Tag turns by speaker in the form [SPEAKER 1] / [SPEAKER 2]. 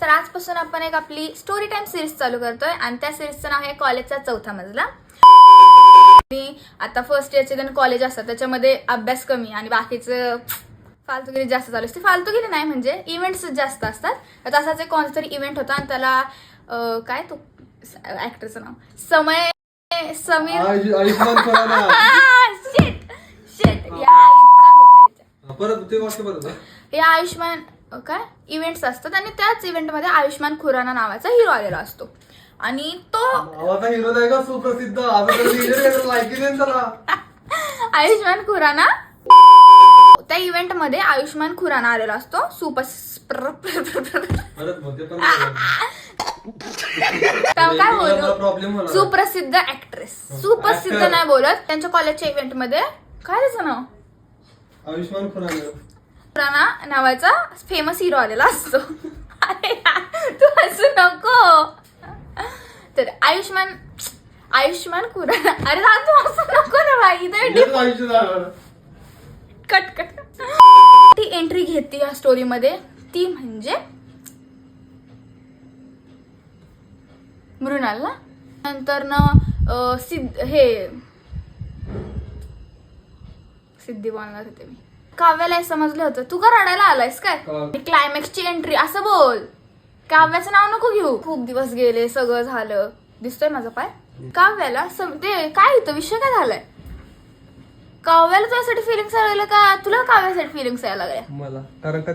[SPEAKER 1] तर आजपासून आपण एक आपली स्टोरी टाइम सिरीज चालू करतोय आणि त्या सिरीजचं नाव आहे कॉलेजचा चौथा मजला. आणि आता फर्स्ट इयरचे जण कॉलेज असतात त्याच्यामध्ये अभ्यास कमी आणि बाकीचं फालतूगिरी जास्त चालू असते. फालतूगिरी नाही म्हणजे इव्हेंट्स जास्त असतात. तर तसाच एक कोणता तरी इव्हेंट होता आणि त्याला काय तो ऍक्टरचं नाव समीर
[SPEAKER 2] आयुष्मान खुराना.
[SPEAKER 1] हे आयुष्मान काय इव्हेंट्स असतात आणि त्याच इव्हेंटमध्ये आयुष्मान खुराना नावाचा हिरो आलेला असतो आणि तो
[SPEAKER 2] हिरो आहे का सुप्रसिद्ध
[SPEAKER 1] आयुष्मान खुराना त्या इव्हेंट मध्ये आयुष्मान खुराना आलेला असतो. काय बोलू सुप्रसिद्ध ऍक्ट्रेस सुप्रसिद्ध नाही बोलत. त्यांच्या कॉलेजच्या इव्हेंट मध्ये काय त्याचं नाव
[SPEAKER 2] आयुष्मान
[SPEAKER 1] खुराना नावाचा फेमस हिरो आलेला असतो. अरे तू हसू नको. तर आयुष्मान खुराना अरे तू हसू नको ना भाई. कट ती एंट्री घेते या स्टोरी मध्ये ती म्हणजे मृणाल ना. नंतर ना सिद्धी बोलणार होते मी. काव्याला हे समजलं होतं. तू का रडायला आलायस काय. क्लायमॅक्सची एंट्री असं बोल. काव्याचं नाव नको घेऊ. खूप दिवस गेले सगळं झालं. दिसतोय माझा पाय. काव्याला ते काय होतं विषय काय झालाय. काव्याला तुझ्यासाठी फिलिंग्स यायला लागल्या का तुला काव्यासाठी फिलिंग्स यायला लागल्या.
[SPEAKER 2] मला कारण का